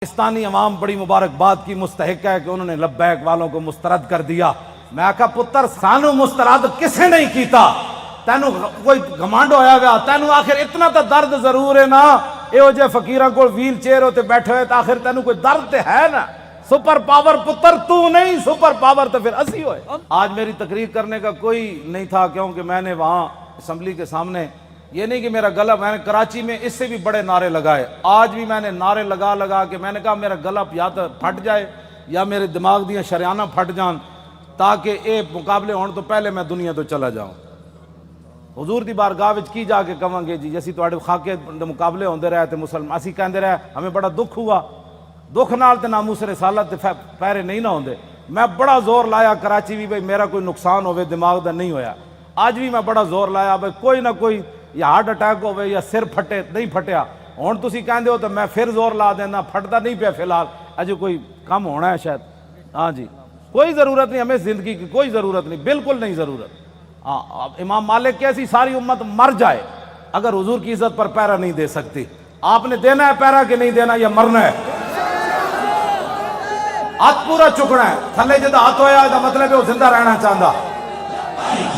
پاکستانی عوام بڑی مبارکباد کی مستحق ہے کہ انہوں نے لبیک والوں کو مسترد کر دیا۔ میں کہا پتر سانو مسترد کسے نہیں کیتا، تینو کوئی گھمنڈ ہویا گیا، تینو آخر اتنا تا درد ضرور ہے نا، ایو جے فقیراں کو ویل چیئر ہوتے بیٹھے ہوئے، آخر تینو کوئی درد تے ہے نا۔ سپر پاور پتر تو نہیں، سپر پاور تو پھر اسی ہوئے۔ آج میری تقریر کرنے کا کوئی نہیں تھا، کیونکہ میں نے وہاں اسمبلی کے سامنے، یہ نہیں کہ میرا گلا، میں نے کراچی میں اس سے بھی بڑے نعرے لگائے، آج بھی میں نے نعرے لگا کے میں نے کہا میرا گلا یا تو پھٹ جائے یا میرے دماغ دیاں شریانہ پھٹ جان، تاکہ اے مقابلے ہون تو پہلے میں دنیا تو چلا جاؤں۔ حضور دی بارگاہ وچ کی جا کے کہاں گے جی اسی تواڈے خاکے مقابلے ہوندے رہے تے مسلمان اسی کہندے رہے ہمیں بڑا دکھ ہوا، دکھ نال تے ناموس رسالت تے پیرے نہیں نہ ہوندے۔ میں بڑا زور لایا کراچی بھی بھئی میرا کوئی نقصان ہوئے دماغ دا نہیں ہویا، آج بھی میں بڑا زور لایا بھئی کوئی نہ کوئی یا ہارٹ اٹیک ہوئے یا سر پھٹے، نہیں پھٹیا، ہون تسی کہندے ہو تو میں پھر زور لا دینا، پھٹتا نہیں پیا فی الحال، اجے کوئی کم ہونا ہے شاید۔ ہاں جی کوئی ضرورت نہیں، ہمیں زندگی کی کوئی ضرورت نہیں، بالکل نہیں ضرورت۔ امام مالک کیسی ساری امت مر جائے اگر حضور کی عزت پر پیرا نہیں دے سکتی۔ آپ نے دینا ہے پیرا کہ نہیں دینا، یا مرنا ہے؟ ہاتھ پورا چکنا ہے، تھلے جدہ ہاتھ ہویا ہے مطلب ہے وہ زندہ رہنا چاہتا۔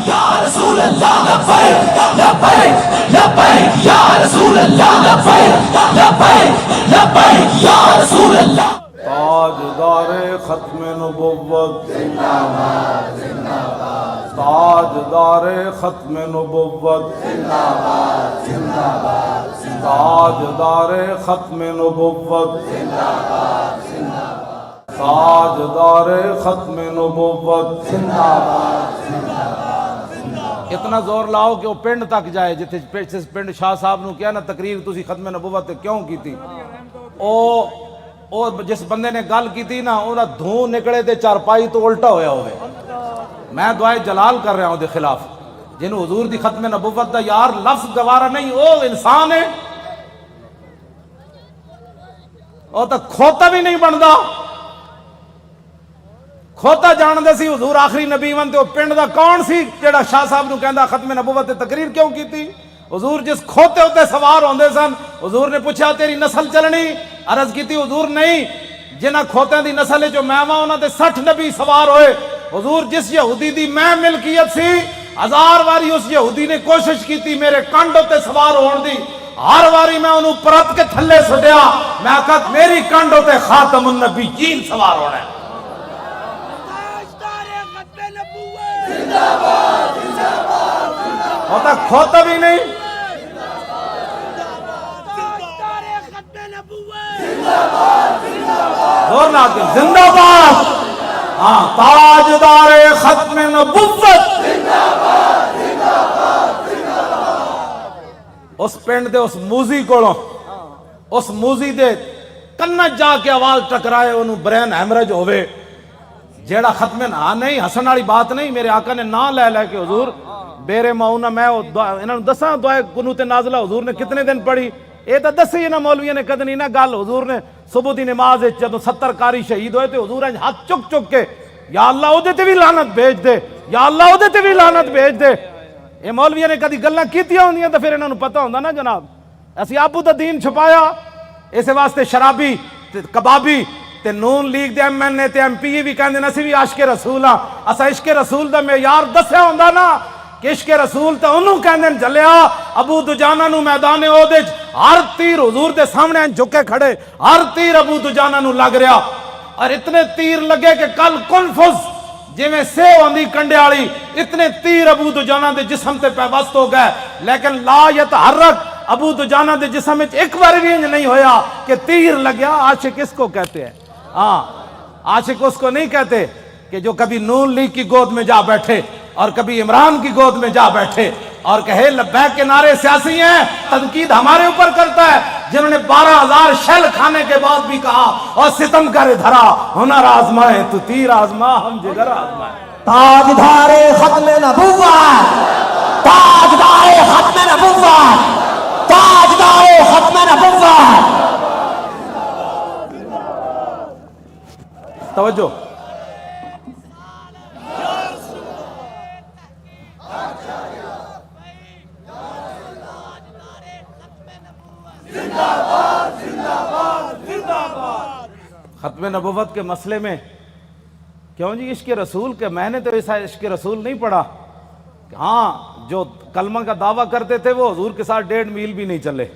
یا رسول اللہ لبیک لبیک لبیک یا رسول اللہ لبیک لبیک لبیک یا رسول اللہ۔ تاجدار ختم نبوت زندہ باد زندہ باد، تاجدار ختم نبوت زندہ باد زندہ باد، تاجدار ختم نبوت زندہ باد زندہ باد، تاجدار ختم نبوت زندہ باد زندہ باد۔ اتنا زور لاؤ کہ وہ پنڈ تک جائے، جتنے پنڈ شاہ صاحب نو کیا نا تقریر تسی ختم نبوت کیوں کی تھی، او جس بندے نے گل کی تھی نا انہاں دھوں نکلے تے چارپائی تو الٹا ہویا ہوئے۔ میں دعائے جلال کر رہا ہوں دے خلاف، جنہوں حضور دی ختم نبوت دا یار لفظ گوارا نہیں، او انسان ہے، او تا کھوتا بھی نہیں بندا، کھوتا جان دے سی حضور آخری نبی ون تے او پنڈ دا کون سی جڑا شاہ صاحب نو کہندا ختم نبوت تے تقریر کیوں کی تھی؟ حضور جس کھوتے ہوتے سوار ہوندے سن، حضور نے پوچھا تیری نسل چلنی؟ عرض کی تھی حضور نہیں، جنہ کھوتیں دی نسل جو میں وہاں انہاں دے 60 نبی سوار ہوئے۔ حضور جس یہودی دی میں ملکیت سی، 1000 واری اس یہودی نے کوشش کی تھی میرے کانڈ ہوتے سوار ہون دی، ہر واری میں انہوں پرت کے تھلے سٹیا، میں کہا میری کانڈ ہوتے خاتم النبیین سوار ہونا ہے۔ ہوتا کھوتا بھی نہیں، زور نہ آتے زندہ باد، ہاں تاجدار ختم نبوت، اس پنڈ دے اس موزی کوڑوں، اس موزی دے کنج جا کے آواز ٹکرائے انہوں برین ہیمرج ہوئے، جیڑا ختم نہ نہیں ہسن والی بات نہیں، میرے آقا نے نہ لے لے کے حضور بیرے ماؤنا میں انہوں نے دساں دعائے قنوت نازلہ حضور نے کتنے دن پڑھی، اے تا دسی نا مولویہ نے کدنی نا گل، حضور نے صبح دی نماز جدو 70 کاری شہید ہوئے تھے حضور نے ہاتھ چک چک کے یا اللہ او دے تے بھی لعنت بھیج دے، یا اللہ او دے تے بھی لعنت بھیج دے۔ اے مولویہ نے کدی گلاں کیتیاں ہوندیاں تے پھر انہاں نوں پتہ ہوندا نا جناب، اسی آپو دا دین چھپایا، اس واسطے شرابی تے کبابی تے نون لیگ دے ایم این اے تے ایم پی بھی کہندے اسی بھی عاشق رسول ہاں، اسا عشق رسول دا معیار دسیا ہوندا نا کہ عشق رسول تے انہوں کہندے جلیا ابو دجانہ نو میدان احد ہر تیر حضور دے سامنے جھکے کھڑے، ہر تیر ابو دجانہ نو لگ رہا، اور اتنے تیر لگے کہ کل کنفز جی میں سیو آندھی کنڈے آڑی، اتنے تیر ابو دجانہ دے جسم تے پیوست ہو گئے، لیکن لا یتحرک ابو دجانہ دے جسم میں ایک بار بھی نہیں ہویا کہ تیر لگیا۔ عاشق اس کو کہتے ہیں، ہاں عاشق اس کو نہیں کہتے کہ جو کبھی نون لیگ کی گود میں جا بیٹھے اور کبھی عمران کی گود میں جا بیٹھے اور کہے لبیک کے نعرے سیاسی ہیں، تنقید ہمارے اوپر کرتا ہے، جنہوں نے 12,000 شیل کھانے کے بعد بھی کہا اور ستم کرے دھرا ہنر آزمائے تو تیر آزما ہم جگر آزمائے۔ تاجدار ختم نبوت، تاجدار ختم نبوت، تاجدار ختم نبوت۔ توجہ، زندہ باد زندہ باد زندہ باد۔ ختم نبوت کے مسئلے میں کیوں جی عشق رسول کے، میں نے تو ایسا عشق رسول نہیں پڑھا. ہاں جو کلمہ کا دعویٰ کرتے تھے وہ حضور کے ساتھ 1.5 میل بھی نہیں چلے.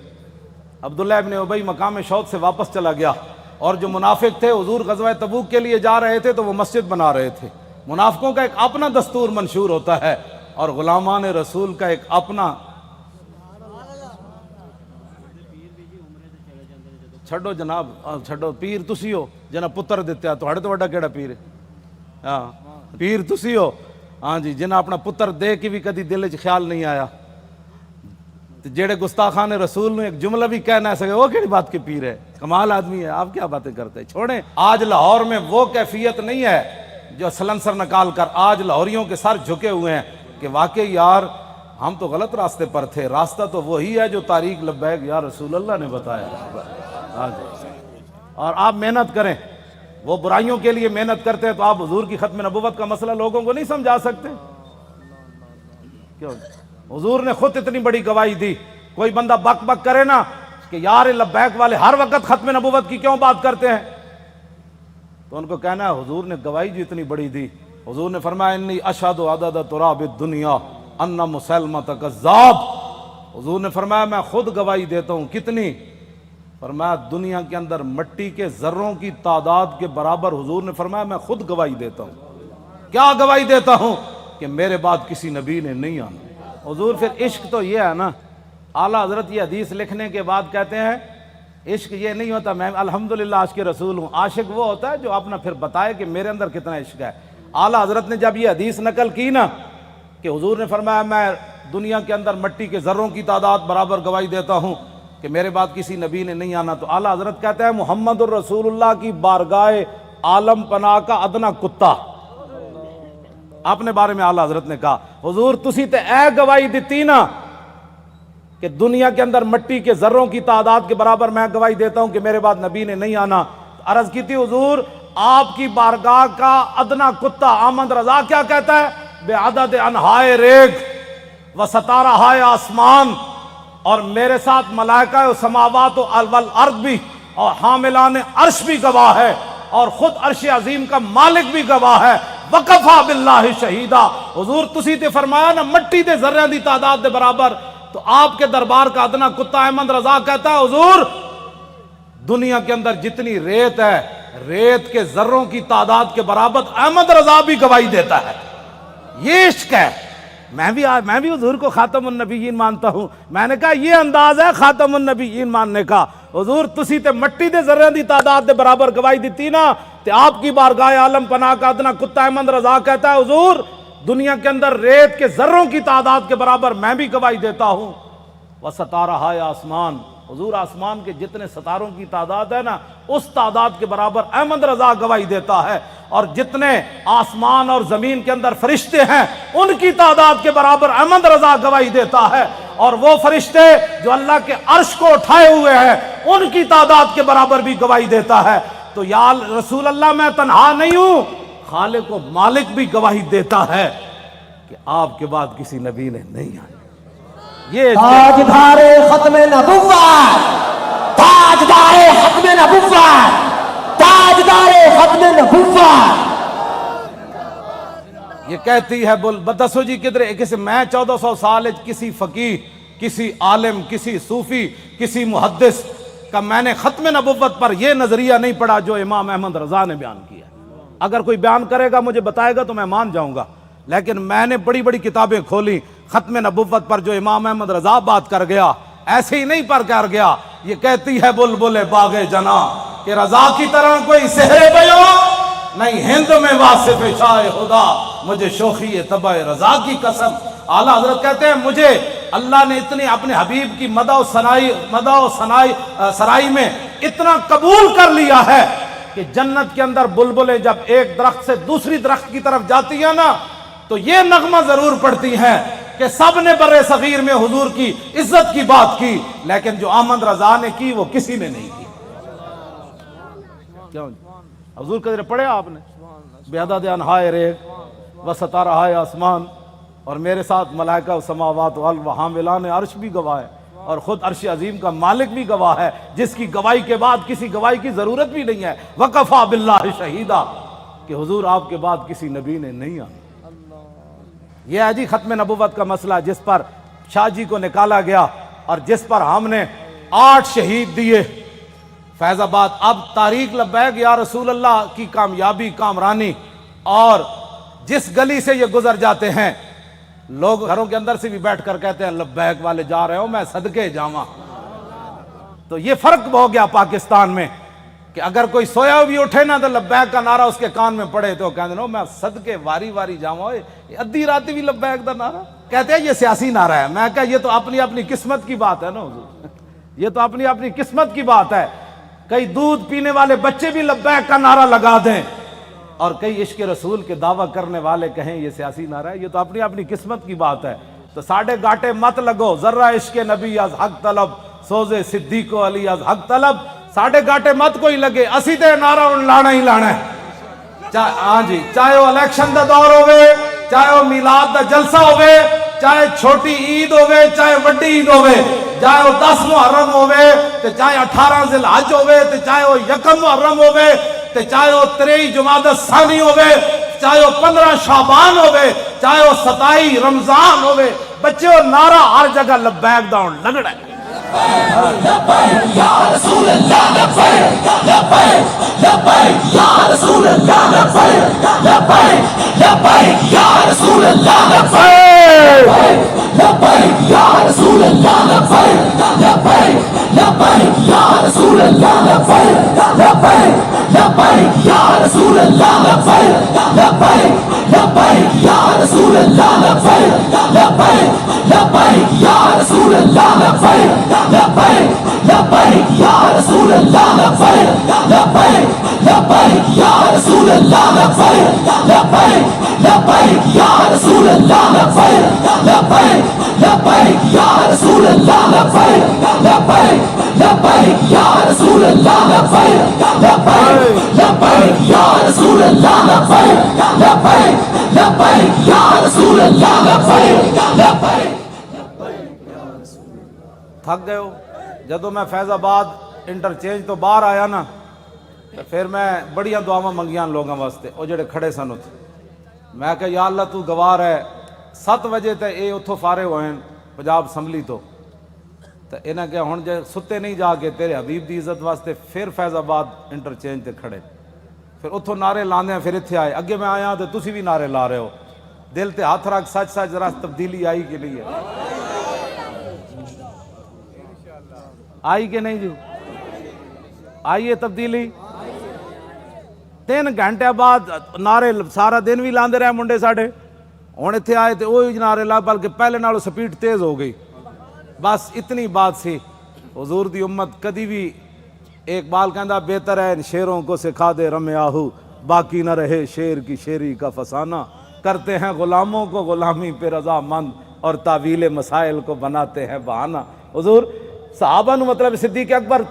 عبداللہ ابن ابی مقام شوق سے واپس چلا گیا. اور جو منافق تھے حضور غزوہ تبوک کے لیے جا رہے تھے تو وہ مسجد بنا رہے تھے. منافقوں کا ایک اپنا دستور منشور ہوتا ہے اور غلامان رسول کا ایک اپنا. چھڈو جناب، چھڈو. پیر تسی ہو جنہ پتر دیتے تو ہڑے تو وڈا کیڑا پیر ہے؟ ہاں پیر تسی ہو ہاں جی، جنہ اپنا پتر دے کے بھی کدی دل چ خیال نہیں آیا. جیڑے گستاخان رسول نے ایک جملہ بھی کہہ نہ سکے وہ کیڑی بات کے پیر ہے؟ کمال آدمی ہے. آپ کیا باتیں کرتے ہیں؟ چھوڑیں. آج لاہور میں وہ کیفیت نہیں ہے جو سلنسر نکال کر آج لاہوریوں کے سر جھکے ہوئے ہیں کہ واقعی یار ہم تو غلط راستے پر تھے. راستہ تو وہی ہے جو طریق لبیک یا رسول اللہ نے بتایا. ہاں جی. اور آپ محنت کریں. وہ برائیوں کے لیے محنت کرتے ہیں تو آپ حضور کی ختم نبوت کا مسئلہ لوگوں کو نہیں سمجھا سکتے؟ کیوں؟ حضور نے خود اتنی بڑی گواہی دی. کوئی بندہ بک بک کرے نا کہ یار لبیک والے ہر وقت ختم نبوت کی کیوں بات کرتے ہیں، تو ان کو کہنا ہے حضور نے گواہی جو اتنی بڑی دی. حضور نے فرمایا انی اشہد عدد تراب الدنیا ان مسلمۃ کذاب. حضور نے فرمایا میں خود گواہی دیتا ہوں. کتنی؟ فرمایا دنیا کے اندر مٹی کے ذروں کی تعداد کے برابر. حضور نے فرمایا میں خود گواہی دیتا ہوں. کیا گواہی دیتا ہوں؟ کہ میرے بعد کسی نبی نے نہیں آنا. حضور پھر عشق تو یہ ہے نا، اعلیٰ حضرت یہ حدیث لکھنے کے بعد کہتے ہیں عشق یہ نہیں ہوتا میں الحمدللہ عاشق رسول ہوں. عاشق وہ ہوتا ہے جو اپنا پھر بتائے کہ میرے اندر کتنا عشق ہے. اعلیٰ حضرت نے جب یہ حدیث نقل کی نا کہ حضور نے فرمایا میں دنیا کے اندر مٹی کے ذروں کی تعداد برابر گواہی دیتا ہوں کہ میرے بعد کسی نبی نے نہیں آنا، تو اعلیٰ حضرت کہتے ہیں محمد الرسول اللہ کی بارگاہ عالم پناہ کا ادنا کتا. اپنے بارے میں اعلیٰ حضرت نے کہا حضور تسی تے اے گواہی دیتی نا کہ دنیا کے اندر مٹی کے ذروں کی تعداد کے برابر میں گواہی دیتا ہوں کہ میرے بعد نبی نے نہیں آنا. عرض کی تھی حضور آپ کی بارگاہ کا ادنا کتا احمد رضا کیا کہتا ہے؟ بے عدد انہائے ریگ و ستارہائے آسمان، اور میرے ساتھ ملائکہ و سماوات و والارض بھی اور حاملان عرش بھی گواہ ہے اور خود عرش عظیم کا مالک بھی گواہ ہے. وقفا باللہ شہیدہ. حضور تسی تے فرمایا نا مٹی دے ذریاں دی تعداد دے برابر، تو آپ کے دربار کا ادنا کتا احمد رضا کہتا ہے حضور دنیا کے اندر جتنی ریت ہے ریت کے ذروں کی تعداد کے برابر احمد رضا بھی گواہی دیتا ہے. یہ عشق ہے. میں بھی حضور کو خاتم النبیین مانتا ہوں. میں نے کہا یہ انداز ہے خاتم النبیین ماننے کا. حضور تسی تے مٹی دے ذریاں دی تعداد دے برابر گواہی دیتی نا تے آپ کی بارگاہ عالم پناہ کا ادنا کتا احمد رضا کہتا ہے حضور دنیا کے اندر ریت کے ذروں کی تعداد کے برابر میں بھی گواہی دیتا ہوں. وستارہائے آسمان، حضور آسمان کے جتنے ستاروں کی تعداد ہے نا اس تعداد کے برابر احمد رضا گواہی دیتا ہے. اور جتنے آسمان اور زمین کے اندر فرشتے ہیں ان کی تعداد کے برابر احمد رضا گواہی دیتا ہے. اور وہ فرشتے جو اللہ کے عرش کو اٹھائے ہوئے ہیں ان کی تعداد کے برابر بھی گواہی دیتا ہے. تو یا رسول اللہ میں تنہا نہیں ہوں، خالق و مالک بھی گواہی دیتا ہے کہ آپ کے بعد کسی نبی نے نہیں آنا. یہ تاجدار ختم نبوت، تاجدار ختم نبوت، تاجدار ختم نبوت. یہ کہتی ہے بول بتسو جی کدھر کسی میں 1400 سال کسی فقیہ کسی عالم کسی صوفی کسی محدث کا میں نے ختم نبوت پر یہ نظریہ نہیں پڑھا جو امام احمد رضا نے بیان کیا. اگر کوئی بیان کرے گا مجھے بتائے گا تو میں مان جاؤں گا، لیکن میں نے بڑی بڑی کتابیں کھولی ختم نبوت پر جو امام احمد رضا بات کر گیا ایسے ہی نہیں پر کر گیا. یہ کہتی ہے بلبل باغ جنا کہ رضا کی طرح کوئی سحر بیان نہیں ہند میں واصف شاہ خدا، مجھے شوخی طبع رضا کی قسم. اعلیٰ حضرت کہتے ہیں مجھے اللہ نے اتنی اپنے حبیب کی مدح و سرائی میں اتنا قبول کر لیا ہے کہ جنت کے اندر بلبلیں جب ایک درخت سے دوسری درخت کی طرف جاتی ہیں نا تو یہ نغمہ ضرور پڑتی ہیں کہ سب نے برے صغیر میں حضور کی عزت کی بات کی، لیکن جو احمد رضا نے کی وہ کسی نے نہیں کی. کیوں حضور قدر پڑھے آپ نے بے عدد انہائے ریگ و ستارہائے آسمان، اور میرے ساتھ ملائکہ و سماوات و حاملان عرش بھی گواہ ہے. اور خود عرش عظیم کا مالک بھی گواہ ہے، جس کی گواہی کے بعد کسی گواہی کی ضرورت بھی نہیں ہے، وَقَفَى بِاللَّهِ شَهِيدًا، کہ حضور آپ کے بعد کسی نبی نے نہیں آنا۔ یہ ہے جی ختم نبوت کا مسئلہ، جس پر شاہ جی کو نکالا گیا اور جس پر ہم نے 8 شہید دیے فیض آباد۔ اب تاریخ لبیک یا رسول اللہ کی کامیابی کامرانی، اور جس گلی سے یہ گزر جاتے ہیں لوگ گھروں کے اندر سے بھی بیٹھ کر کہتے ہیں لبیک والے جا رہے ہو، میں صدقے جاواں۔ تو یہ فرق ہو گیا پاکستان میں کہ اگر کوئی سویا بھی اٹھے نا تو لبیک کا نعرہ اس کے کان میں پڑے تو کہتے ہیں میں صدقے واری واری جاواں، ادھی رات بھی لبیک دا نعرہ کہتے ہیں یہ سیاسی نعرہ ہے۔ میں کہا یہ تو اپنی اپنی قسمت کی بات ہے نا حضور، یہ تو اپنی اپنی قسمت کی بات ہے۔ کئی دودھ پینے والے بچے بھی لبیک کا نعرہ لگا دیں اور کئی عشق رسول کے دعویٰ کرنے والے کہیں یہ سیاسی نعرہ ہے، یہ تو اپنی اپنی قسمت کی بات ہے۔ تو ساڑھے گاٹے مت لگو، ذرہ عشق نبی از حق طلب، سوزے صدیق و علی از حق طلب، ساڑھے گاٹے مت کوئی لگے، اسی تے نعرہ ان لانا ہی لانا ہے۔ ہاں جی، چاہے وہ الیکشن دا دور ہوئے، چاہے وہ میلاد دا جلسہ ہوئے، چاہے چھوٹی عید ہوئے چاہے وڈی عید ہوئے، چاہے وہ 10 محرم ہوئے تے چاہے 18 ذی الحج ہوئے تے چاہے وہ 1 محرم ہوئے تے چاہے وہ 23 جمادی الثانی ہوئے، چاہے وہ 15 شعبان ہوئے، چاہے وہ 27 رمضان ہوئے، بچے وہ نعرہ ہر جگہ لبیک دا ہون لگڑا ہے۔ لبیک یا رسول اللہ، لبیک لبیک لبیک یا رسول اللہ، لبیک لبیک لبیک یا رسول اللہ، لبیک لبیک یا رسول اللہ، لبیک لبیک لبیک یا رسول اللہ، لبیک لبیک لبیک یا رسول اللہ، لبیک لبیک لبیک یا رسول اللہ، لبیک لبیک لبیک یا رسول اللہ، لبیک لبیک لبیک یا رسول اللہ، لبیک لبیک لبیک یا رسول اللہ، لبیک لبیک لبیک یا رسول اللہ، لبیک لبیک لبیک یا رسول اللہ، لبیک لبیک لبیک یا رسول اللہ، لبیک لبیک لبیک یا رسول اللہ، لبیک لبیک لبیک یا رسول اللہ، لبیک لبیک۔ تھک گئے ہو؟ جدو میں فیض آباد انٹرچینج تو باہر آیا نا تو پھر میں بڑیاں دعاواں منگیاں لوگوں واسطے، وہ جڑے کھڑے سن اتھے، میں کہ یا اللہ تو گواہ ہے 7 بجے تے اے اتھوں فارغ ہوئے پنجاب اسمبلی تو انہیں کہ ہن جے ستے نہیں جا کے تیرے حبیب دی عزت واسطے پھر فیض آباد انٹرچینج تے کھڑے، پھر اتھوں نعرے لاندے ہیں، پھر اتھے آئے، اگے میں آیا تو تسی بھی نعرے لا رہے ہو، دل تے ہاتھ رکھ سچ سچ ذرا تبدیلی آئی کہ نہیں ہے؟ آئی کہ نہیں جی؟ آئی ہے تبدیلی؟ 3 گھنٹے بعد نعرے سارا دن بھی لاندے رہے منڈے ساڑھے، ہن اتھے آئے تے وہی نعرے لا، بلکہ پہلے نالوں سپیڈ تیز ہو گئی۔ بس اتنی بات سی، حضور دی امت کدی بھی، ایک بال کہندا بہتر ہے ان شیروں کو سکھا دے رم آہو، باقی نہ رہے شیر کی شیری کا فسانہ، کرتے ہیں غلاموں کو غلامی پہ رضا مند اور تعویل مسائل کو بناتے ہیں بہانہ۔ حضور صحابہ نو مطلب صدیق اکبر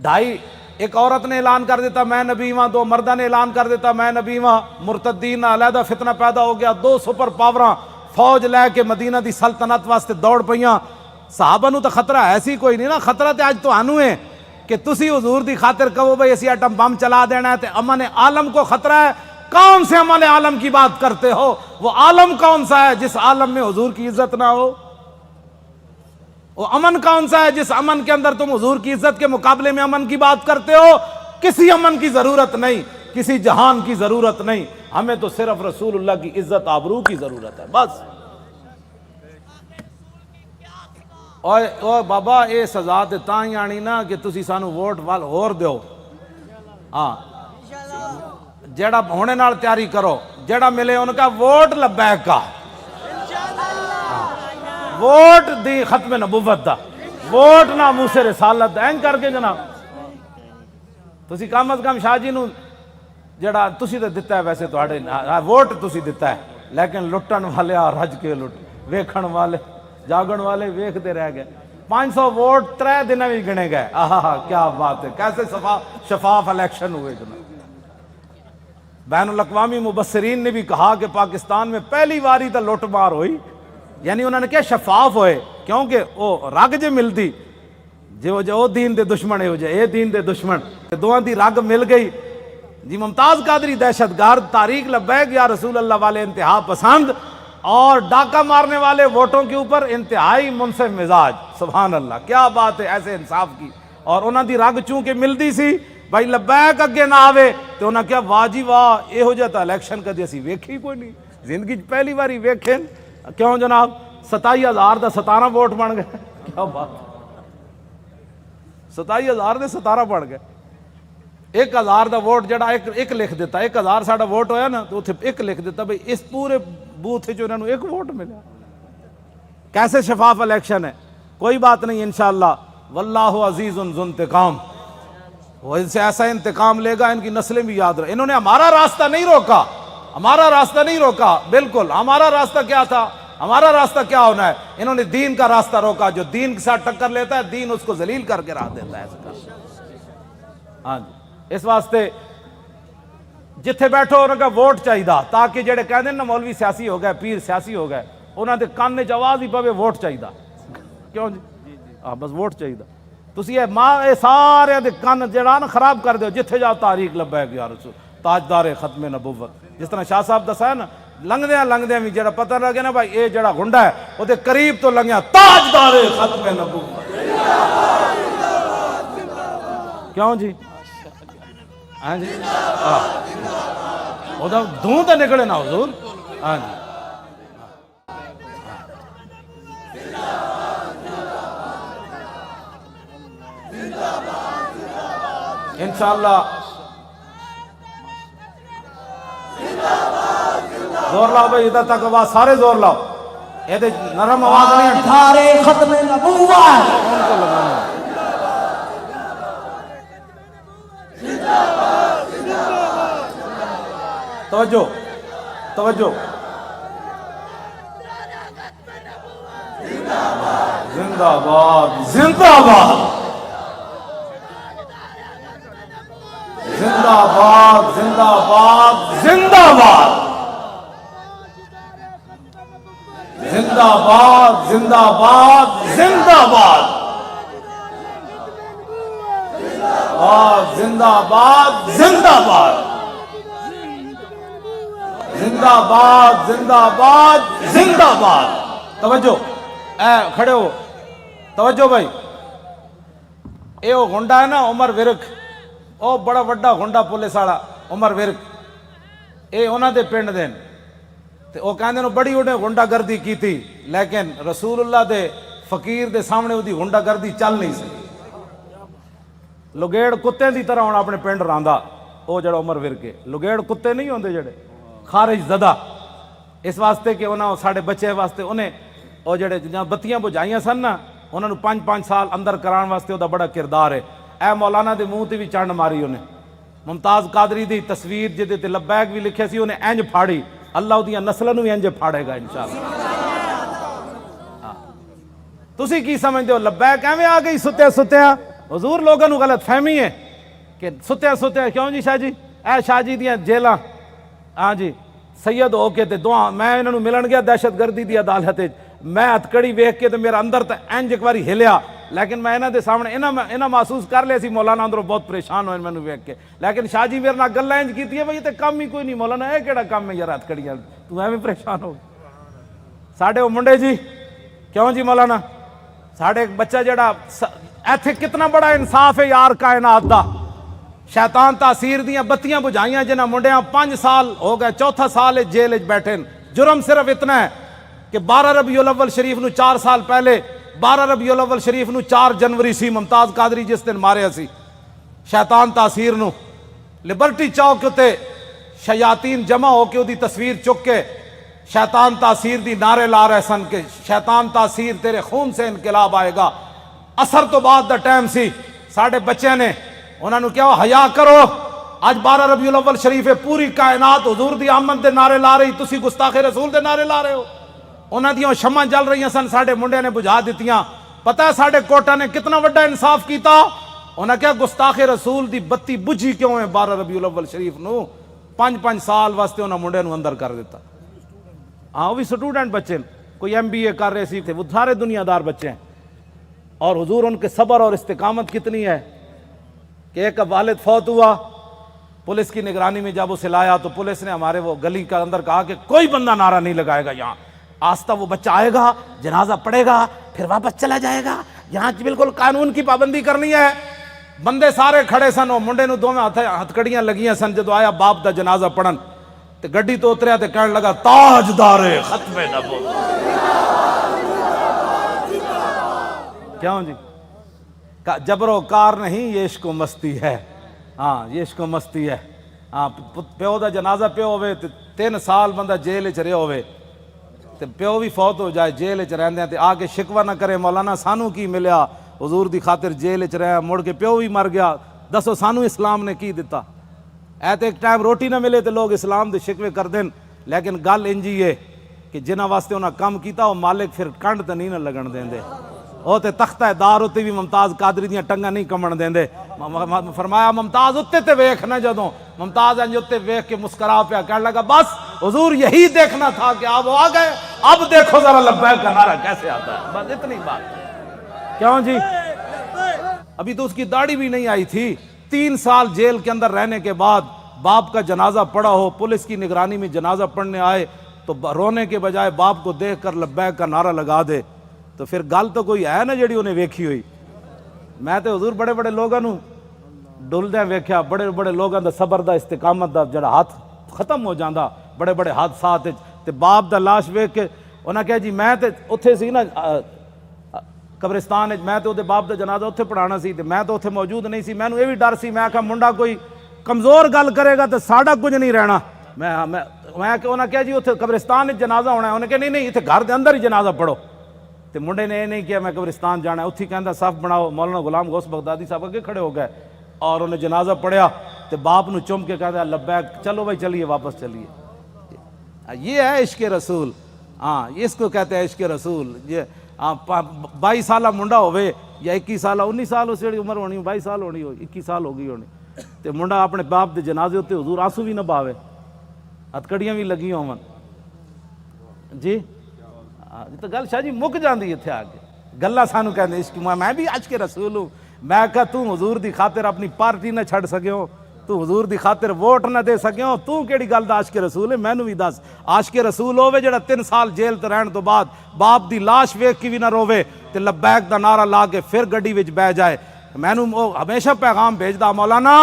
2.5، ایک عورت نے اعلان کر دیتا میں نبی ہاں، 2 مردہ نے اعلان کر دیتا میں نبی ہاں، مرتدین علیحدہ فتنہ پیدا ہو گیا، 2 سپر پاوراں فوج لے کے مدینہ دی سلطنت واسطے دوڑ پئیاں۔ صحابہ نو تو خطرہ ایسی کوئی نہیں نا، خطرہ تے آج تو آنو ہے کہ تسی حضور دی خاطر کہو بھئی اسی ایٹم بم چلا دینا ہے، تے امن عالم کو خطرہ ہے۔ کون سے امن عالم کی بات کرتے ہو؟ وہ عالم کون سا ہے جس عالم میں حضور کی عزت نہ ہو؟ وہ امن کون سا ہے جس امن کے اندر تم حضور کی عزت کے مقابلے میں امن کی بات کرتے ہو؟ کسی امن کی ضرورت نہیں، کسی جہان کی ضرورت نہیں، ہمیں تو صرف رسول اللہ کی عزت آبرو کی ضرورت ہے بس۔ اوہ بابا اے سزا تے تاں ہی آنی نا کہ تسی سانو ووٹ وال ہور دیو، ہاں جیڑا ہونے نال تیاری کرو، جیڑا ملے ان کا ووٹ لبیک کا، ووٹ دی ختم نبوت دا، ووٹ نہ موسیٰ رسالت دا، این کر کے جناب تسی کم از کم شاہ جی نو جڑا تسی تے دتا ہے، ویسے تو ووٹ تسی دتا ہے، لیکن لٹن والے رج کے لٹ، ویکھن والے جاگن والے ویکھتے رہ گئے۔ 500 ووٹ 3 دن بھی گنے گئے، آہا کیا بات ہے، کیسے شفاف الیکشن ہوئے جناب۔ بین الاقوامی مبصرین نے بھی کہا کہ پاکستان میں پہلی واری تا لوٹ مار ہوئی یعنی انہوں نے کیا شفاف ہوئے، کیونکہ وہ رگ جے ملتی جو دین دے دشمن ہے ہو جائے اے دین دے دشمن دوہاں دی رگ مل گئی جی۔ ممتاز قادری دہشت گرد، تحریک لبیک یا رسول اللہ والے انتہا پسند، اور ڈاکہ مارنے والے ووٹوں کے اوپر انتہائی منصف مزاج۔ سبحان اللہ، کیا بات ہے ایسے انصاف کی۔ اور انہاں دی رگ چونکہ ملدی سی بھائی لبیک اگے نہ آوے تو انہاں کیا واہ جی واہ یہو جہا الیکشن کدی اسی ویکھی کوئی نہیں زندگی پہلی باری ویکھیں۔ کیوں جناب 27,000 دا 17 ووٹ بن گئے، کیا بات، 27,000 دے 17 بن گئے۔ 1,000 دا ووٹ جڑا ایک لکھ دیتا، 1,000 ساڑا ووٹ ہویا نا تو اتنے ایک لکھ دیتا بھئی اس پورے بوتھ جو انہوں نے ایک ووٹ ملا۔ کیسے شفاف الیکشن ہے، کوئی بات نہیں انشاءاللہ، واللہ عزیز ذو انتقام، وہ ان سے ایسا انتقام لے گا ان کی نسلیں بھی یاد رہے۔ انہوں نے ہمارا راستہ نہیں روکا، ہمارا راستہ نہیں روکا، بالکل ہمارا راستہ کیا تھا، ہمارا راستہ کیا ہونا ہے، انہوں نے دین کا راستہ روکا۔ جو دین کے ساتھ ٹکر لیتا ہے دین اس کو ذلیل کر کے رکھ دیتا ہے۔ ہاں جی، اس واسطے جتھے بیٹھو انہوں کا ووٹ چاہیے تاکہ جڑے کہتے ہیں نا مولوی سیاسی ہو گئے، پیر سیاسی ہو گئے، انہوں نے کان وچ آواز ہی پوے ووٹ چاہیے۔ کیوں جی؟ ہاں بس ووٹ چاہیے۔ تسی یہ سارے دے کان جڑا نا خراب کر دیو، جتھے جاؤ تحریک لبیک یا رسول، تاجدار ختم نبوت، جس طرح شاہ صاحب دسا ہے نا، لنگدیاں بھی جڑا پتہ لگے نا بھائی اے جڑا گنڈا ہے وہ دے قریب تو لنگیا تاجدار ختم نبوت۔ کیوں جی؟ ہاں جی، وہ دھوں تو نکلے نا حضور۔ ہاں جی، انشاءاللہ زور لاؤ بھائی، ادھر تک آواز سارے زور لاؤ، یہ نرم آواز نہیں ہے، تاجدار ختم نبوت، کون کو لگانا ہے؟ توجہ توجہ، زندہ باد زندہ باد زندہ باد زندہ باد زندہ باد زندہ باد زندہ باد زندہ باد زندہ باد زندہ باد زندہ باد زندہ باد زندہ باد۔ توجہ، اے کھڑے ہو، توجہ بھائی، اے وہ گنڈا ہے نا عمر ورک، او بڑا وڈا گنڈا پولیس والا عمر ورک، اے انہاں دے پنڈ دین تے او کہندے نے بڑی انہیں گنڈا گردی کی تھی، لیکن رسول اللہ دے فقیر دے سامنے دی گنڈا گردی چل نہیں سکی۔ لگیڑ کتے دی طرح ہونا اپنے پنڈ راندا، او جڑا عمر ورک ہے، لگیڑ کتے نہیں ہوندے جڑے خارج زدہ، اس واسطے کہ انہاں ساڑھے بچے واسطے انہیں او جڑے جہاں بتیاں بجھائیاں سن نا انہوں نے 5 سال اندر کران واسطے وہ بڑا کردار ہے۔ اے مولانا دے منہ تے بھی چنڈ ماری انہیں، ممتاز قادری دی تصویر جدے تے لبیک بھی لکھے سی انہیں انج پھاڑی، اللہ دیاں نسلوں بھی انج پھاڑے گا انشاءاللہ۔ تسی کی سمجھتے ہو لبیک ایویں آ گئی ستیا حضور لوگوں کو غلط فہمی ہے کہ ستیا کیوں جی شاہ جی، اے شاہ جی دیاں جیلاں، ہاں جی سید ہو کے تے دعا میں انہوں ملن گیا دہشت گردی دی عدالت، میں ہتکڑی ویکھ کے تے میرا اندر تے انج ایک باری ہلیا، لیکن میں انہاں دے سامنے انہاں محسوس کر لیا سی مولانا اندروں بہت پریشان ہوئے مینوں ویکھ کے، لیکن شاہ جی میرے نال گلاں انج کیتی ہے بھئی تے کم ہی کوئی نہیں مولانا، اے کیڑا کم ہے یار ہتکڑیاں، تو ایویں پریشان ہو ساڈے او منڈے جی، کیوں جی مولانا ساڈے ایک بچہ جڑا ایتھے کتنا بڑا انصاف ہے یار کائنات دا، شیطان تاثیر دیاں بتیاں بجھائیاں جنہاں منڈیاں 5 سال ہو گئے، چوتھا سال جیل وچ بیٹھے، جرم صرف اتنا ہے کہ 12 ربیع الاول شریف نو 4 سال پہلے 12 ربیع الاول شریف نو 4 جنوری سی ممتاز قادری جس دن ماریا سی شیطان تاثیر نو، لبرٹی چوک تے شیاطین جمع ہو کے دی تصویر چک کے شیطان تاثیر دی نعرے لا رہے سن کہ شیطان تاثیر تیرے خون سے انقلاب آئے گا۔ اثر تو بعد دا ٹائم سی، ساڑھے بچے نے انہوں نے کیا حیا کرو، آج 12 ربیع الاول شریف ہے، پوری کائنات حضور دی آمد دے نعرے لا رہی، تسی گستاخ رسول دے نعرے لا رہے ہو۔ انہاں دیاں شمع جل رہی سن، ساڑھے منڈے نے بجھا دیتیاں۔ پتہ ہے ساڑھے کوٹا نے کتنا وڈا انصاف کیتا، انہاں کیا گستاخ رسول دی بتی بجھی کیوں ہے 12 ربیع الاول شریف نو، 5 سال واسطے انہاں منڈے نو اندر کر دیتا۔ ہاں وہ بھی سٹوڈنٹ بچے، کوئی MBA کر رہے سی تھے، وہ سارے دنیا دار بچے ہیں. اور حضور ان کے صبر اور استقامت کتنی ہے کہ ایک والد فوت ہوا، پولیس کی نگرانی میں جب اسے لایا تو پولیس نے ہمارے وہ گلی کا اندر کہا کہ کوئی بندہ نعرہ نہیں لگائے گا یہاں. آستہ وہ بچہ آئے گا، جنازہ پڑے گا، پھر واپس چلا جائے گا. یہاں بالکل قانون کی پابندی کرنی ہے. بندے سارے کھڑے سن، وہ منڈے نو دوویں ہتھکڑیاں لگیاں سن. جدو آیا باپ دا جنازہ پڑھن تے گڈی تو اتریا تے کہنے لگا تاجدار ختم نبوت. کیوں جی؟ جبر و کار نہیں، یہ عشق و مستی ہے. ہاں یہ عشق و مستی ہے. ہاں پیو دا جنازہ پیو ہوئے تے 3 سال بندہ جیل چ رہیا ہوئے تے پیو بھی فوت ہو جائے جیل چ رہندے تے آ کے شکوہ نہ کرے مولانا سانو کی ملیا، حضور دی خاطر جیل چ رہیا، مڑ کے پیو بھی مر گیا. دسو سانو اسلام نے کی دیتا؟ اے تے ایک ٹائم روٹی نہ ملے تے لوگ اسلام دے شکوے کر دین. لیکن گل انجی ہے کہ جنہاں واسطے انہاں کم کیتا وہ مالک پھر کنڈ تے نہیں نہ لگن دیندے. وہ تے تختہ دار اتے بھی ممتاز قادری دیاں ٹنگاں نہیں کمن دیندے. فرمایا ممتاز اتے تے ویکھ نہ، جدوں ممتاز انج اتے ویکھ کے مسکرا پیا کہنے لگا بس حضور یہی دیکھنا تھا کہ آپ آ گئے، اب دیکھو ذرا لبیک کا نعرہ کیسے آتا ہے. بس اتنی بات. کیوں جی؟ ابھی تو اس کی داڑھی بھی نہیں آئی تھی. 3 سال جیل کے اندر رہنے کے بعد باپ کا جنازہ پڑا ہو، پولیس کی نگرانی میں جنازہ پڑھنے آئے تو رونے کے بجائے باپ کو دیکھ کر لبیک کا نعرہ لگا دے تو پھر گل تو کوئی ہے نا جڑی انہیں ویکھی ہوئی. میں تے حضور بڑے بڑے لوگاں نو ڈلدیاں ویکھیا، بڑے بڑے لوگاں دا صبر دا استقامت دا جڑا ہاتھ ختم ہو جاندا بڑے بڑے حادثات تے باپ دا لاش ویکھ کے انہاں کہا جی میں تے اوتھے سی نا قبرستان میں تے باپ دا جنازہ اوتھے پڑھانا سی تے میں تو اوتھے موجود نہیں سی. مینوں یہ بھی ڈر سی، میں کہا منڈا کوئی کمزور گل کرے گا تو ساڈا کچھ نہیں رہنا. میں کہ انہاں کہا جی اوتھے قبرستان وچ جنازہ ہونا ہے. انہاں کہا نہیں ایتھے گھر دے اندر ہی جنازہ پڑھو. تے منڈے نے یہ نہیں کیا میں قبرستان جانا ہے. اتھی کہندا صف بناؤ. مولانا غلام غوث بغدادی صاحب اگے کھڑے ہو گئے اور انہیں جنازہ پڑھیا تے باپ نو چم کے کہتا لبیک، چلو بھائی چلیے واپس چلیے. یہ ہے عشق رسول. ہاں اس کو کہتے ہیں عشق رسول. یہ 22 سالہ منڈا ہوئے یا 21 سالہ 19 سال اس جڑی عمر ہونی 22 سال ہونی ہو 21 سال ہو گئی ہونی تے منڈا اپنے باپ دے جنازے ہوتے حضور آنسو بھی نہ باوے، ہتکڑیاں بھی لگی ہون. جی تو گل شاہ جی مک جاندی اتھے آ کے گلاں سانو کہندے عشق. میں بھی عشق رسول ہوں. میں کہا تو حضور دی خاطر اپنی پارٹی نہ چھڑ سکیو، تو حضور دی خاطر ووٹ نہ دے سکیو، تو کیڑی گل دا عاشق رسول ہے؟ مینوں بھی دس. عاشق رسول ہوے جڑا 3 سال جیل تے رہن تو بعد باپ دی لاش ویکھ کے بھی نہ روے تے لبیک دا نعرہ لا کے پھر گڈی وچ بہ جائے. مینوں ہمیشہ پیغام بھیجدا مولانا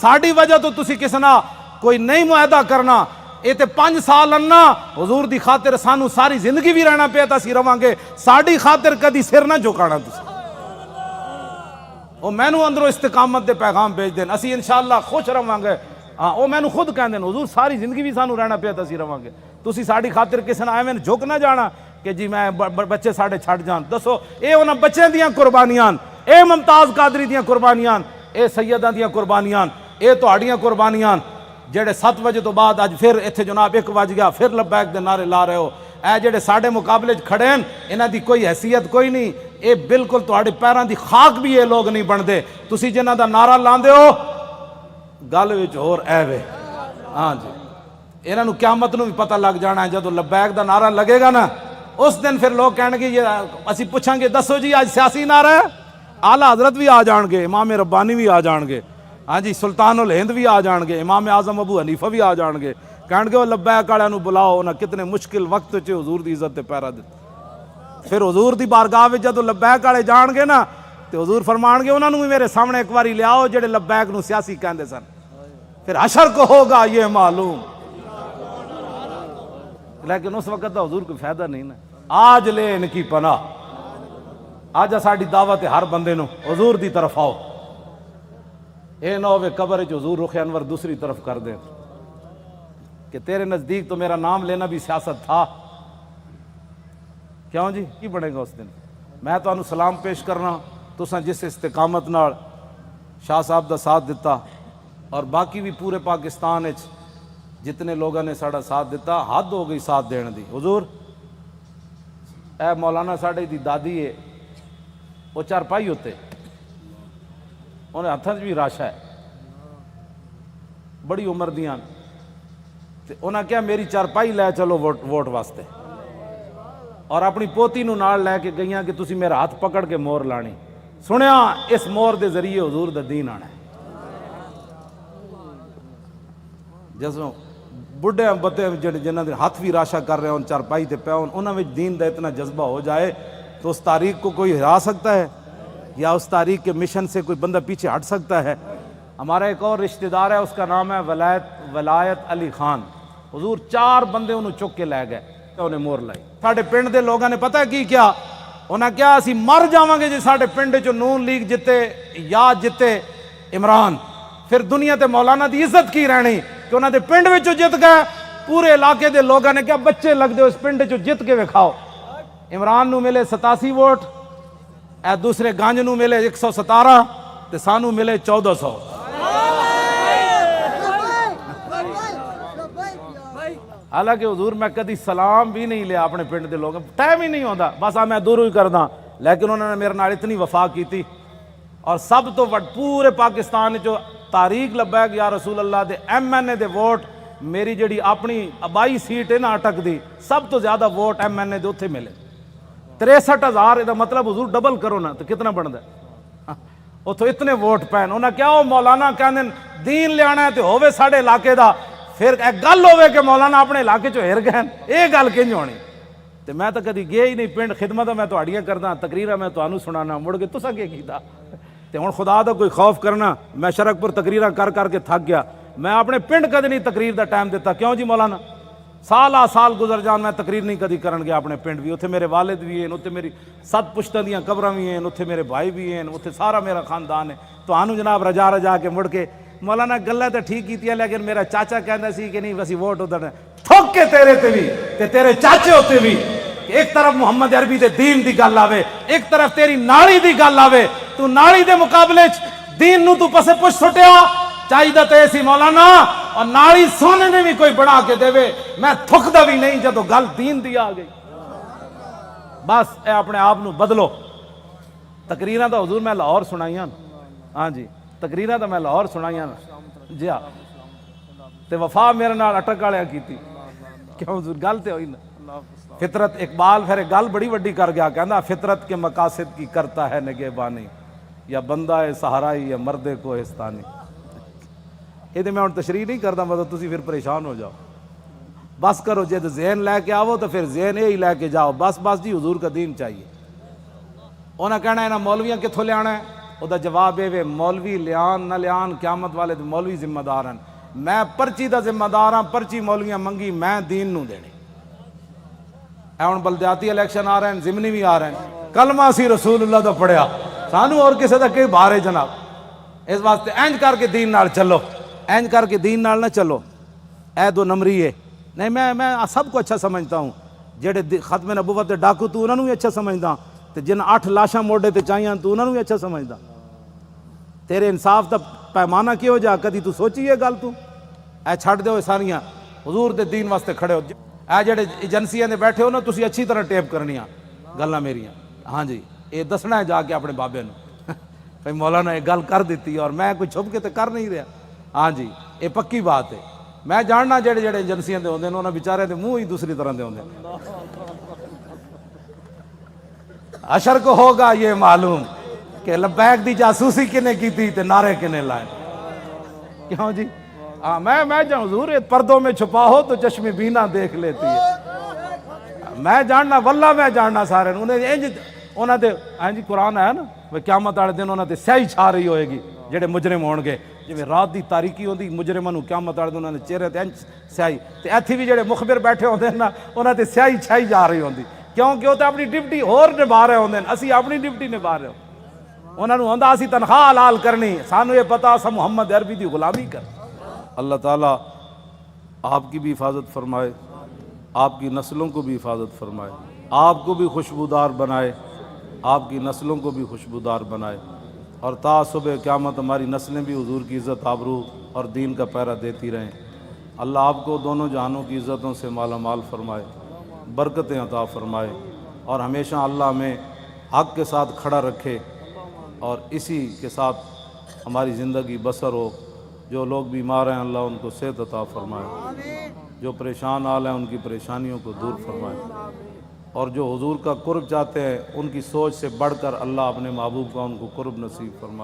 ساڈی وجہ تو تسی کس نہ کوئی نہیں معاہدہ کرنا. یہ تے 5 سال انا حضور دی خاطر سانو ساری زندگی بھی رہنا پیا تسی رواں گے، ساڈی خاطر کدی سر نہ جھکانا تسی. وہ مینوں اندروں استقامت دے پیغام بھیج دین، اسی انشاءاللہ خوش رواں گے. ہاں وہ مینوں خود کہندے حضور ساری زندگی بھی سانو رہنا پیا تسی رواں گے، تسی ساڈی خاطر کسے نہ ایویں جھک نہ جانا کہ جی میں بچے ساڈے چھڈ جان. دسو اے انہاں بچیاں دیاں قربانیاں، اے ممتاز قادری دیاں قربانیاں، اے سیداں دیاں قربانیاں، اے تہاڈیاں قربانیاں جڑے 7 بجے تو بعد اج پھر اتنے جناب 1 بج گیا پھر لبیک دے نعرے لا رہے ہو. اے جڑے ساڈے مقابلے کھڑے ہیں انہاں دی کوئی حیثیت کوئی نہیں. اے بالکل تہاڈے پیراں دی خاک بھی یہ لوگ نہیں بنتے. تسی جنہاں دا نعرہ لاندے ہو گل وچ ہور ایوے. ہاں جی انہاں نو قیامت نو بھی پتہ لگ جانا ہے جدو لبیک دا نعرہ لگے گا نا اس دن پھر لوگ کہن گے یہ اسی پوچھاں گے دسو جی آج سیاسی نعرہ ہے، اعلیٰ حضرت بھی آ جان گے، امام ربانی بھی آ جان گے، ہاں جی سلطان الہند بھی آ جان گے، امام اعظم ابو حنیفہ بھی آ جان گے. کہن گے وہ لبیک والے نو بلاؤ انہاں کتنے مشکل وقت چ حضور دی عزت تے پیرا دتے. پھر حضور دی بارگاہ وچ جدو لبیک والے جان گے نا تے حضور فرمان گے انہاں نو بھی میرے سامنے ایک باری لیاؤ جڑے لبیک نو سیاسی کہندے سن. پھر حشر کو ہوگا یہ معلوم. لیکن اس وقت دا حضور کوئی فائدہ نہیں نا. آج لے ان کی پناہ. آج ساڈی دعوت ہے ہر بندے نو حضور دی طرف آؤ. اے نہ ہوئے قبر وچ حضور رخ انور دوسری طرف کر دیں کہ تیرے نزدیک تو میرا نام لینا بھی سیاست تھا. کیوں جی کی بنے گا اس دن؟ میں تو انہوں سلام پیش کرنا تساں جس استقامت نال شاہ صاحب دا ساتھ دیتا اور باقی بھی پورے پاکستان وچ جتنے لوگوں نے ساڑا ساتھ دیتا حد ہو گئی ساتھ دین دی. حضور اے مولانا ساڑے دی دادی ہے وہ چارپائی ہوتے انہیں ہتھاں بھی راشا ہے بڑی عمر دیاں تے انہاں کیا میری چارپائی لے چلو ووٹ واسطے. اور اپنی پوتی نو نال لے کے گئیاں کہ تسی میرا ہاتھ پکڑ کے مور لانی. سنیا اس مور دے ذریعے حضور دا دین آنا ہے. جسوں بڑھے بتے جنہاں دے ہاتھ بھی راشا کر رہے ہوں چارپائی تے پیا ہون انہاں وچ دین دا اتنا جذبہ ہو جائے تو اس تاریخ کو کوئی ہرا سکتا ہے یا اس تاریخ کے مشن سے کوئی بندہ پیچھے ہٹ سکتا ہے؟ ہمارا ایک اور رشتہ دار ہے، اس کا نام ہے ولایت علی خان. حضور 4 بندے انہوں چک کے لے گئے، انہیں مور لائی. ساڈے پنڈ دے لوگاں نے پتہ کی کیا؟ انہاں کیا اسی مر جاواں گے جی ساڈے پنڈ چ نون لیگ جتے یا جتے عمران، پھر دنیا تے مولانا دی عزت کی رہنی کہ انہاں دے پنڈ وچوں جت گئے. پورے علاقے دے لوگاں نے کیا بچے لگ دے اس پنڈ چوں جت کے وکھاؤ. عمران نو ملے 87 ووٹ، اے دوسرے گانج نو ملے 117 تے سانو ملے 1400. حالانکہ حضور میں کدی سلام بھی نہیں لیا اپنے پنڈ دے لوگوں، ٹائم ہی نہیں ہوتا، بس میں دوروں ہی کردا. لیکن انہوں نے میرے نال اتنی وفا کی تھی. اور سب تو پورے پاکستان جو تاریخ لبا کہ یا رسول اللہ دے ایم این اے دے ووٹ میری جڑی اپنی آبائی سیٹ ہے نا اٹک دی سب تو زیادہ ووٹ ایم این اے دے اتھے ملے 63,000. یہ مطلب حضور ڈبل کرو نا تو کتنا بنتا ہے؟ اتھو اتنے ووٹ پین. انہاں کیا ہو مولانا کہندے دین لیانا ہے تو ہووے ساڈے علاقے دا، پھر ایک گل ہوئے کہ مولانا اپنے علاقے چو ہر گئے، یہ گل کنج ہونی؟ تو میں تو کدی گیا ہی نہیں پنڈ. خدمت میں تہاڈیاں کردا، تقریراں میں تانوں سنانا، مڑ کے تساں کی کیتا؟ تے ہن خدا دا کوئی خوف کرنا. میں شرک پور تقریراں کر کے تھک گیا. میں اپنے پنڈ کدی نہیں تقریر دا ٹائم دیتا. کیوں جی مولانا؟ سال گزر جان میں تقریر نہیں کدی کرن گیا اپنے پنڈ بھی. اتھے میرے والد بھی ہیں، اتھے میری 7 پشتاں دیاں قبراں بھی ہیں، اتھے میرے بھائی بھی ہیں، اتھے سارا میرا خاندان ہے. تانوں جناب رجا کے مڑ کے مولانا گلاں تے ٹھیک کیتیاں، لیکن میرا چاچا کہندا سی کہ نہیں وسی ووٹ ادھر تھوک کے تیرے تے بھی تے تیرے چاچے ہوتے بھی. ایک طرف محمد عربی دے دین دی گل آوے، ایک طرف تیری نالی دی گل آوے، تو نالی دے مقابلے دین نو تو پسے پش سٹیا. چاہیے تے سی مولانا اور نالی سونے نے بھی کوئی بنا کے دے. میں تھکدا بھی نہیں جدو گل دین دی آ گئی. بس اے اپنے آپ نو بدلو. تقریراں تو حضور میں لاہور سنائیاں. ہاں جی تقریراں تو میں لاہور سنائیاں. جی ہاں تے وفا میرے نال اٹک والے کیتی. کیوں حضور گل تے ہوئی نا. فطرت اقبال پھر ایک گل بڑی وڈی کر گیا، کہندا فطرت کے مقاصد کی کرتا ہے نگہبانی، یا بندہ ہے سہارائی یا مرد کوہستانی. یہ میں ہوں تشریح نہیں کرتا، مطلب تسی پھر پریشان ہو جاؤ. بس کرو جد ذہن لے کے آو تو پھر ذہن یہی لے کے جاؤ. بس جی حضور کا دین چاہیے. انہیں کہنا ہے نا مولویاں کتوں لیا ہے؟ وہ جواب یہ مولوی لیان نہ لیان قیامت والے تو مولوی ذمہ دار ہیں. میں پرچی دا ذمہ دار ہاں. پرچی مولویاں منگی میں دین نو دینی. اے ہن بلدیاتی الیکشن آ رہے ہیں، ضمنی بھی آ رہے ہیں. کلمہ سی رسول اللہ دا پڑھیا، سانو اور کسی دا کہ بارے جناب. اس واسطے اینج کر کے دین نال چلو، اینج کر کے دین نال نہ چلو. اے 2 نمبری ہے نہیں. میں سب کو اچھا سمجھتا ہوں. جڑے ختم نبوت دے ڈاکو تو انہوں نے بھی اچھا سمجھدا، تے جن 8 لاشاں موڈے تے چاہیاں تو انہوں نے بھی اچھا سمجھدا. تیرے انصاف دا پیمانہ کی ہو جا کدی تو سوچی یہ گل تو؟ اے چھڑ دیو ساریاں حضور دے دین واسطے کھڑے ہو. اے جڑے ایجنسیاں دے بیٹھے ہو نا تسی اچھی طرح ٹیپ کرنیاں گلاں میریاں. ہاں جی یہ دسنا ہے جا کے اپنے بابے نو بھائی مولانا یہ گل کر دیتی اور میں کوئی چھپ کے تے کر نہیں رہا. ہاں جی یہ پکی بات ہے. میں جاننا جڑے ایجنسیاں دے ہوندے نے انہاں بیچارے دے منہ ہی دوسری طرح دے ہوندے. حشر کو ہوگا یہ معلوم کہ لبیک دی جاسوسی کنے کی تھی تے نعرے کنے لائے. کیوں جی؟ ہاں میں جان حضور پردوں میں چھپا ہو تو چشم بینا دیکھ لیتی ہے. میں جاننا واللہ میں جاننا سارے انہاں دے. ہاں جی قرآن ہے نا قیامت والے دن انہاں تے سیاہی چھا رہی ہوئے گی جڑے مجرم ہون گے. جی رات دی تاریکی ہوندی مجرماں نوں قیامت والے دن انہاں دے چہرے تے سیاہی تے ایتھے بھی جڑے مخبر بیٹھے ہوندے نا انہاں تے سیاہی چھائی جا رہی ہوندی. کیونکہ وہ تے اپنی ڈیوٹی ہور نبھا رہے ہوندے. اسی اپنی ڈیوٹی نبھا رہے ہوں. انہاں نوں ہوندا اسی تنخواہ حلال کرنی، سانو یہ پتہ اساں محمد عربی دی غلامی کر. اللہ تعالیٰ آپ کی بھی حفاظت فرمائے، آپ کی نسلوں کو بھی حفاظت فرمائے، آپ کو بھی خوشبودار بنائے، آپ کی نسلوں کو بھی خوشبودار بنائے، اور تا صبح قیامت ہماری نسلیں بھی حضور کی عزت آبرو اور دین کا پہرا دیتی رہیں. اللہ آپ کو دونوں جہانوں کی عزتوں سے مالا مال فرمائے، برکتیں عطا فرمائے، اور ہمیشہ اللہ ہمیں حق کے ساتھ کھڑا رکھے اور اسی کے ساتھ ہماری زندگی بسر ہو. جو لوگ بیمار ہیں اللہ ان کو صحت عطا فرمائے، جو پریشان حال ہیں ان کی پریشانیوں کو دور فرمائے. اور جو حضور کا قرب چاہتے ہیں ان کی سوچ سے بڑھ کر اللہ اپنے محبوب کا ان کو قرب نصیب فرمائے۔